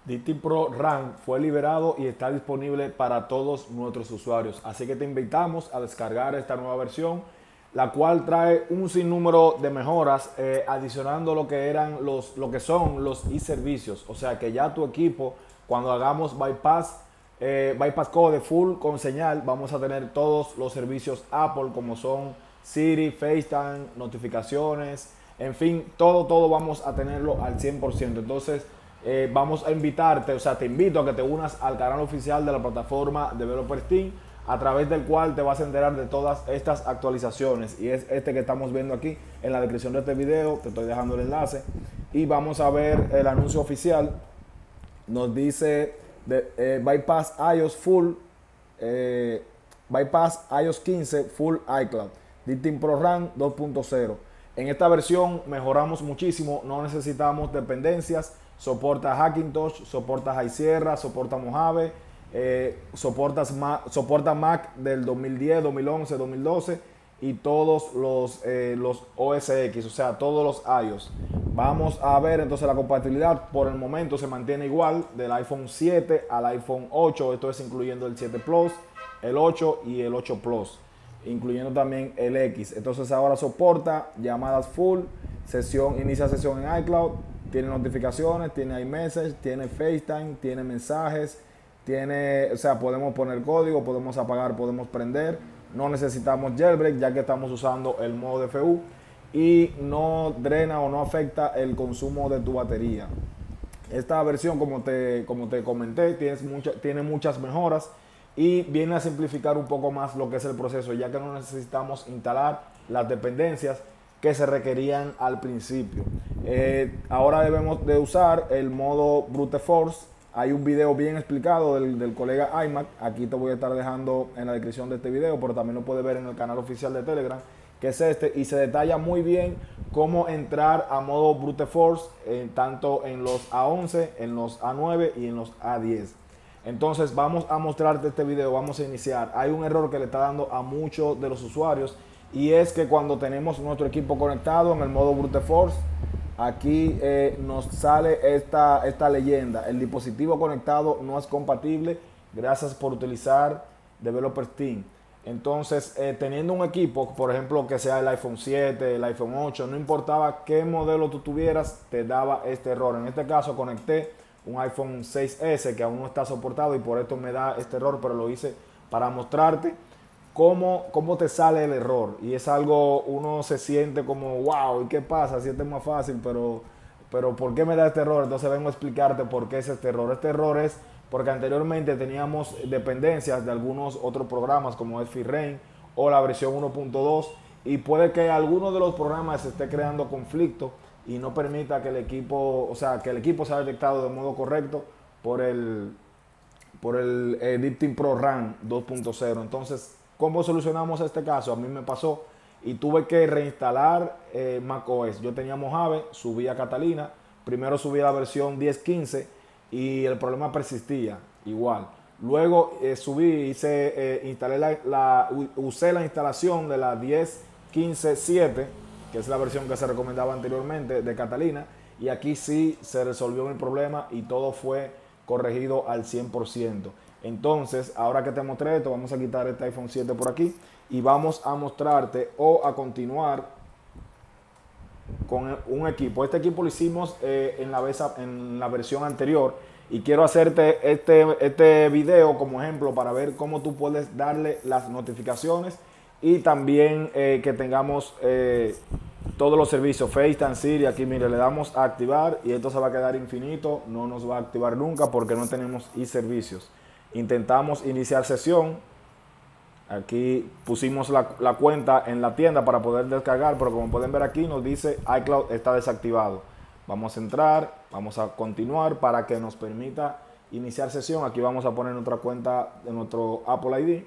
DT Pro RAM fue liberado y está disponible para todos nuestros usuarios. Así que te invitamos a descargar esta nueva versión, la cual trae un sinnúmero de mejoras, adicionando lo que son los e-servicios. O sea que ya tu equipo, cuando hagamos bypass code full con señal, vamos a tener todos los servicios Apple, como son Siri, FaceTime, notificaciones, en fin, todo vamos a tenerlo al 100%. Entonces, vamos a invitarte, o sea, te invito a que te unas al canal oficial de la plataforma Developer Team, a través del cual te vas a enterar de todas estas actualizaciones. Y es este que estamos viendo aquí en la descripción de este video, te estoy dejando el enlace. Y vamos a ver el anuncio oficial. Nos dice Bypass iOS Full, Bypass iOS 15 Full iCloud, DT Pro RAM 2.0. En esta versión mejoramos muchísimo, no necesitamos dependencias, soporta Hackintosh, soporta High Sierra, soporta Mojave, soporta Mac del 2010, 2011, 2012 y todos los OS X, o sea, todos los iOS. Vamos a ver entonces la compatibilidad. Por el momento se mantiene igual del iPhone 7 al iPhone 8, esto es incluyendo el 7 Plus, el 8 y el 8 Plus, incluyendo también el X. Entonces ahora soporta llamadas full, inicia sesión en iCloud, tiene notificaciones, tiene iMessage, tiene FaceTime, tiene mensajes, o sea, podemos poner código, podemos apagar, podemos prender. No necesitamos jailbreak, ya que estamos usando el modo DFU, y no drena o no afecta el consumo de tu batería. Esta versión, como te comenté, tiene muchas mejoras y viene a simplificar un poco más lo que es el proceso, ya que no necesitamos instalar las dependencias que se requerían al principio. Ahora debemos de usar el modo Brute Force. Hay un video bien explicado del colega iMac. Aquí te voy a estar dejando en la descripción de este video, pero también lo puedes ver en el canal oficial de Telegram, que es este, y se detalla muy bien cómo entrar a modo Brute Force, tanto en los A11, en los A9 y en los A10. Entonces vamos a mostrarte este video, vamos a iniciar. Hay un error que le está dando a muchos de los usuarios, y es que cuando tenemos nuestro equipo conectado en el modo Brute Force, aquí nos sale esta leyenda: el dispositivo conectado no es compatible, gracias por utilizar Developer Team. Entonces, teniendo un equipo, por ejemplo, que sea el iPhone 7, el iPhone 8, no importaba qué modelo tú tuvieras, te daba este error. En este caso conecté un iPhone 6S que aún no está soportado y por esto me da este error, pero lo hice para mostrarte cómo te sale el error. Y es algo, uno se siente como, wow, ¿y qué pasa? Si este es más fácil, pero ¿por qué me da este error? Entonces vengo a explicarte por qué es este error. Este error es porque anteriormente teníamos dependencias de algunos otros programas, como es FreeRAM o la versión 1.2, y puede que alguno de los programas se esté creando conflicto y no permita que el equipo, o sea, que el equipo sea detectado de modo correcto por el DT Pro RAM 2.0. Entonces, ¿cómo solucionamos este caso? A mí me pasó y tuve que reinstalar macOS. Yo tenía Mojave, subí a Catalina, primero subí a la versión 10.15 y el problema persistía igual. Luego usé la instalación de la 10.15.7, que es la versión que se recomendaba anteriormente de Catalina, y aquí sí se resolvió mi problema y todo fue corregido al 100%. Entonces, ahora que te mostré esto, vamos a quitar este iPhone 7 por aquí y vamos a mostrarte o a continuar con un equipo. Este equipo lo hicimos en la versión anterior, y quiero hacerte este video como ejemplo para ver cómo tú puedes darle las notificaciones y también que tengamos todos los servicios, FaceTime, Siri. Aquí mire, le damos a activar y esto se va a quedar infinito, no nos va a activar nunca porque no tenemos servicios. Intentamos iniciar sesión. Aquí pusimos la cuenta en la tienda para poder descargar, pero como pueden ver aquí nos dice iCloud está desactivado. Vamos a entrar, vamos a continuar para que nos permita iniciar sesión. Aquí vamos a poner nuestra cuenta de nuestro Apple ID.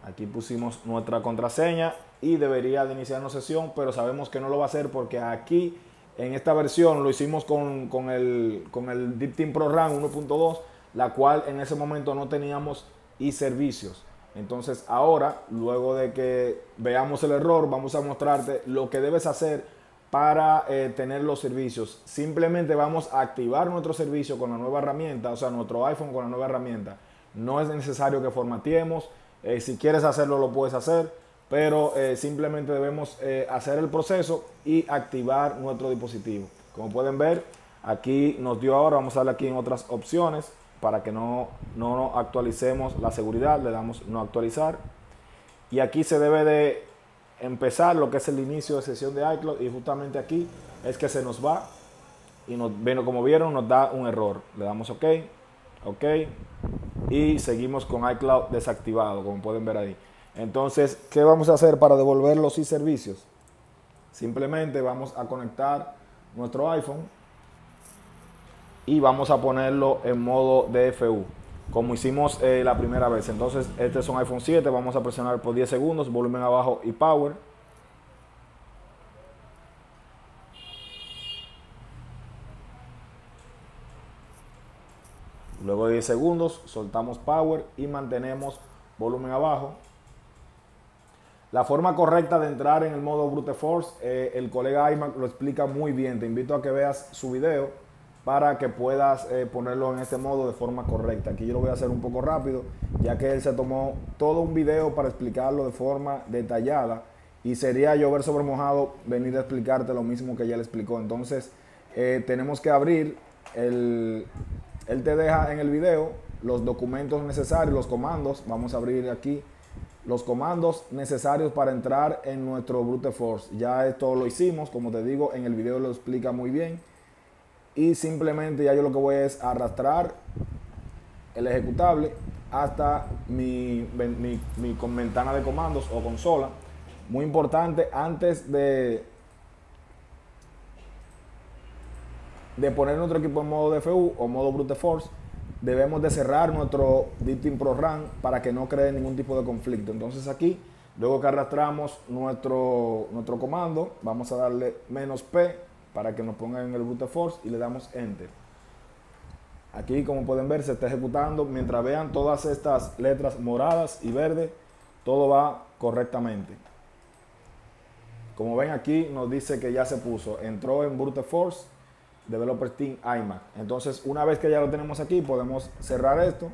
Aquí pusimos nuestra contraseña y debería de iniciarnos sesión, pero sabemos que no lo va a hacer porque aquí en esta versión lo hicimos con el DT Pro RAM 1.2, la cual en ese momento no teníamos servicios. Entonces ahora, luego de que veamos el error, vamos a mostrarte lo que debes hacer para tener los servicios. Simplemente vamos a activar nuestro servicio con la nueva herramienta, o sea, nuestro iPhone con la nueva herramienta. No es necesario que formateemos. Si quieres hacerlo, lo puedes hacer, pero simplemente debemos hacer el proceso y activar nuestro dispositivo. Como pueden ver, aquí nos dio ahora, vamos a darle aquí en otras opciones para que no actualicemos la seguridad, le damos no actualizar. Y aquí se debe de empezar lo que es el inicio de sesión de iCloud, y justamente aquí es que se nos va y como vieron nos da un error. Le damos OK, OK y seguimos con iCloud desactivado, como pueden ver ahí. Entonces, ¿qué vamos a hacer para devolver los servicios? Simplemente vamos a conectar nuestro iPhone y vamos a ponerlo en modo DFU, como hicimos la primera vez. Entonces, este es un iPhone 7, vamos a presionar por 10 segundos, volumen abajo y power. Luego de 10 segundos, soltamos power y mantenemos volumen abajo. La forma correcta de entrar en el modo Brute Force, el colega iMac lo explica muy bien. Te invito a que veas su video para que puedas ponerlo en este modo de forma correcta. Aquí yo lo voy a hacer un poco rápido, ya que él se tomó todo un video para explicarlo de forma detallada y sería llover sobre mojado venir a explicarte lo mismo que ya le explicó. Entonces tenemos que abrir, él te deja en el video los documentos necesarios, los comandos. Vamos a abrir aquí los comandos necesarios para entrar en nuestro Brute Force. Ya esto lo hicimos, como te digo, en el video lo explica muy bien. Y simplemente ya yo lo que voy es arrastrar el ejecutable hasta mi ventana de comandos o consola. Muy importante, antes de poner nuestro equipo en modo DFU o modo Brute Force, debemos de cerrar nuestro Victim Pro Run para que no cree ningún tipo de conflicto. Entonces aquí, luego que arrastramos nuestro comando, vamos a darle "-p" para que nos ponga en el Brute Force y le damos Enter. Aquí, como pueden ver, se está ejecutando. Mientras vean todas estas letras moradas y verdes, todo va correctamente. Como ven aquí, nos dice que ya se puso, entró en Brute Force Developer Team iMac. Entonces, una vez que ya lo tenemos aquí, podemos cerrar esto.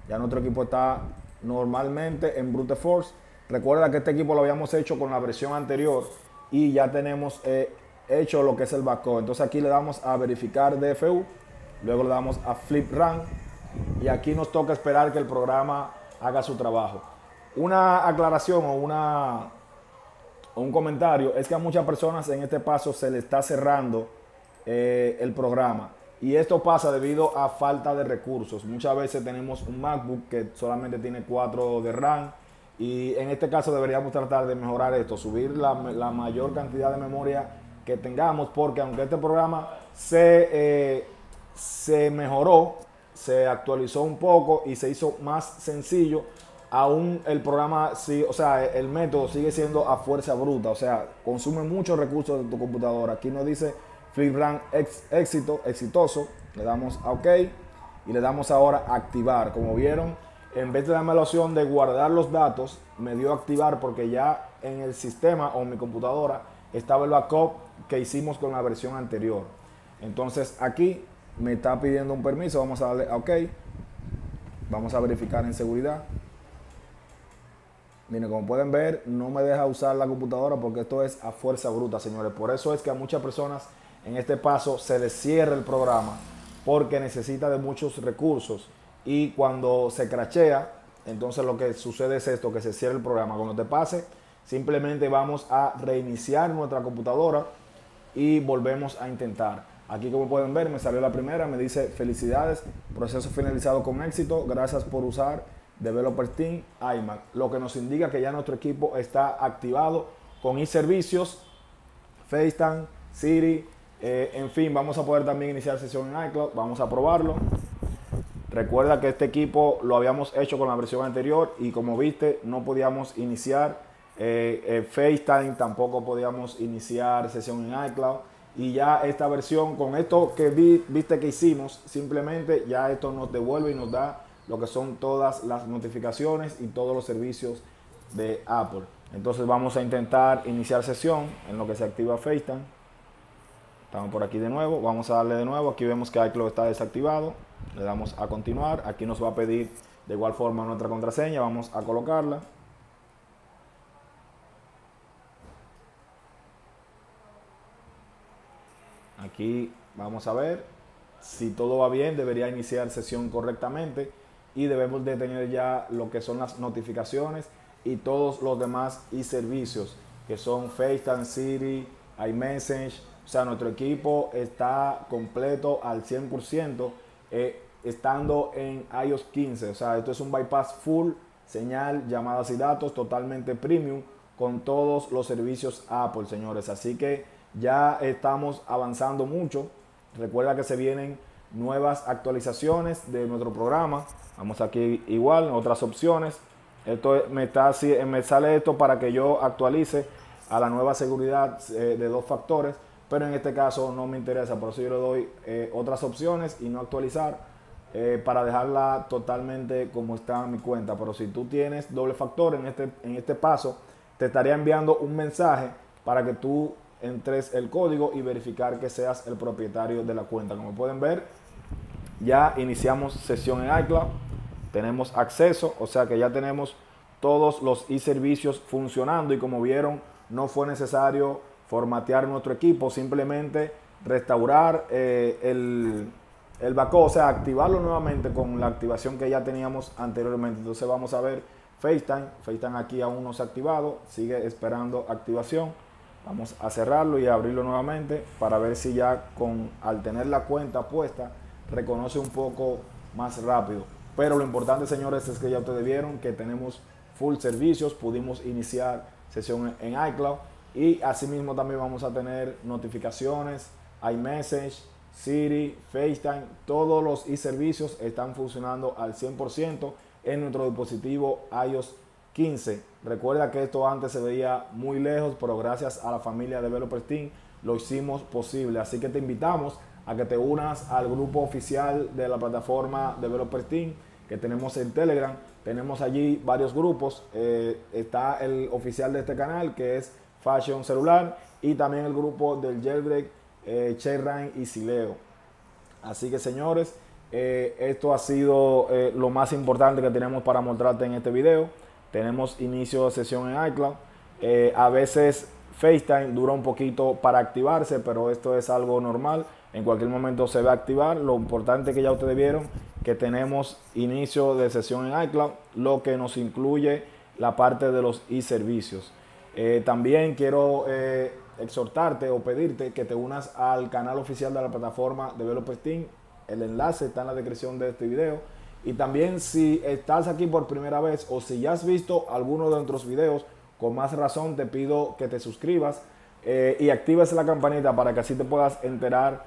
Ya nuestro equipo está normalmente en Brute Force. Recuerda que este equipo lo habíamos hecho con la versión anterior y ya tenemos hecho lo que es el backup. Entonces aquí le damos a verificar DFU, luego le damos a Flip Run y aquí nos toca esperar que el programa haga su trabajo. Una aclaración o un comentario es que a muchas personas en este paso se le está cerrando el programa, y esto pasa debido a falta de recursos. Muchas veces tenemos un MacBook que solamente tiene 4 de RAM, y en este caso deberíamos tratar de mejorar esto, subir la mayor cantidad de memoria que tengamos, porque aunque este programa se mejoró, se actualizó un poco y se hizo más sencillo, aún el programa, sí, o sea, el método sigue siendo a fuerza bruta, o sea, consume muchos recursos de tu computadora. Aquí nos dice Flip Run exitoso, le damos a OK y le damos ahora a activar. Como vieron, en vez de darme la opción de guardar los datos, me dio a activar porque ya en el sistema o en mi computadora estaba el backup que hicimos con la versión anterior. Entonces aquí me está pidiendo un permiso, vamos a darle a OK, vamos a verificar en seguridad. Miren, como pueden ver, no me deja usar la computadora porque esto es a fuerza bruta, señores. Por eso es que a muchas personas en este paso se les cierra el programa, porque necesita de muchos recursos, y cuando se crashea, entonces lo que sucede es esto, que se cierra el programa. Cuando te pase, simplemente vamos a reiniciar nuestra computadora y volvemos a intentar. Aquí, como pueden ver, me salió la primera, me dice felicidades, proceso finalizado con éxito, gracias por usar Developer Team iMac, lo que nos indica que ya nuestro equipo está activado con iServicios, FaceTime, Siri, en fin, vamos a poder también iniciar sesión en iCloud. Vamos a probarlo. Recuerda que este equipo lo habíamos hecho con la versión anterior y como viste no podíamos iniciar FaceTime, tampoco podíamos iniciar sesión en iCloud, y ya esta versión, con esto que viste que hicimos, simplemente ya esto nos devuelve y nos da lo que son todas las notificaciones y todos los servicios de Apple. Entonces vamos a intentar iniciar sesión en lo que se activa FaceTime. Estamos por aquí de nuevo, vamos a darle de nuevo. Aquí vemos que iCloud está desactivado, le damos a continuar. Aquí nos va a pedir de igual forma nuestra contraseña, vamos a colocarla. Aquí vamos a ver si todo va bien, debería iniciar sesión correctamente y debemos de tener ya lo que son las notificaciones y todos los demás servicios que son FaceTime, Siri, iMessage. O sea, nuestro equipo está completo al 100%, estando en iOS 15. O sea, esto es un bypass full, señal, llamadas y datos, totalmente premium, con todos los servicios Apple, señores. Así que ya estamos avanzando mucho. Recuerda que se vienen nuevas actualizaciones de nuestro programa. Vamos aquí igual, en otras opciones. Esto me sale esto para que yo actualice a la nueva seguridad de 2 factores, pero en este caso no me interesa, por eso yo le doy otras opciones y no actualizar, para dejarla totalmente como está en mi cuenta. Pero si tú tienes doble factor en este paso, te estaría enviando un mensaje para que tú entres el código y verificar que seas el propietario de la cuenta. Como pueden ver, ya iniciamos sesión en iCloud, tenemos acceso, o sea que ya tenemos todos los servicios funcionando, y como vieron, no fue necesario formatear nuestro equipo, simplemente restaurar el backup, o sea, activarlo nuevamente con la activación que ya teníamos anteriormente. Entonces vamos a ver FaceTime aquí aún no se ha activado, sigue esperando activación. Vamos a cerrarlo y abrirlo nuevamente para ver si ya al tener la cuenta puesta reconoce un poco más rápido. Pero lo importante, señores, es que ya ustedes vieron que tenemos full servicios, pudimos iniciar sesión en iCloud y asimismo también vamos a tener notificaciones, iMessage, Siri, FaceTime, todos los servicios están funcionando al 100% en nuestro dispositivo iOS 15. Recuerda que esto antes se veía muy lejos, pero gracias a la familia Developer Team lo hicimos posible. Así que te invitamos a que te unas al grupo oficial de la plataforma Developer Team que tenemos en Telegram. Tenemos allí varios grupos. Está el oficial de este canal, que es Fashion Celular, y también el grupo del Jailbreak, Cherrain y Sileo. Así que, señores, esto ha sido lo más importante que tenemos para mostrarte en este video. Tenemos inicio de sesión en iCloud. A veces FaceTime dura un poquito para activarse, pero esto es algo normal. En cualquier momento se va a activar. Lo importante que ya ustedes vieron que tenemos inicio de sesión en iCloud, lo que nos incluye la parte de los servicios. También quiero exhortarte o pedirte que te unas al canal oficial de la plataforma Developer Team. El enlace está en la descripción de este video. Y también, si estás aquí por primera vez o si ya has visto alguno de nuestros videos, con más razón te pido que te suscribas y actives la campanita para que así te puedas enterar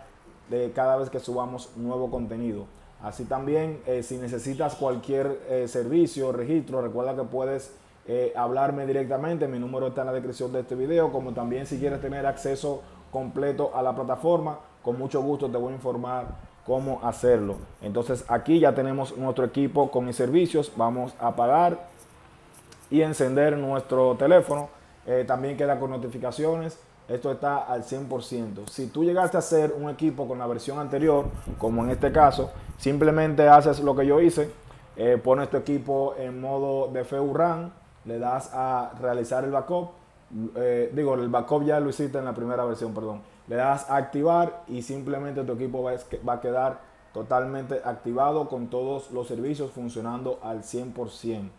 de cada vez que subamos nuevo contenido. Así también, si necesitas cualquier servicio o registro, recuerda que puedes hablarme directamente. Mi número está en la descripción de este video. Como también, si quieres tener acceso completo a la plataforma, con mucho gusto te voy a informar cómo hacerlo. Entonces aquí ya tenemos nuestro equipo con mis servicios. Vamos a apagar y encender nuestro teléfono. También queda con notificaciones. Esto está al 100%. Si tú llegaste a hacer un equipo con la versión anterior, como en este caso, simplemente haces lo que yo hice. Pones tu equipo en modo de DFU RAM, le das a realizar el backup. El backup ya lo hiciste en la primera versión, perdón. Le das a activar y simplemente tu equipo va a quedar totalmente activado con todos los servicios funcionando al 100%.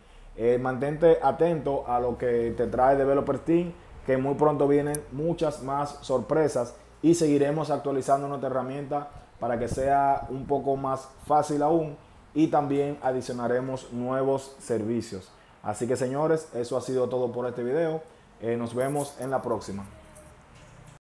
Mantente atento a lo que te trae Developer Team, que muy pronto vienen muchas más sorpresas y seguiremos actualizando nuestra herramienta para que sea un poco más fácil aún, y también adicionaremos nuevos servicios. Así que, señores, eso ha sido todo por este video. Nos vemos en la próxima.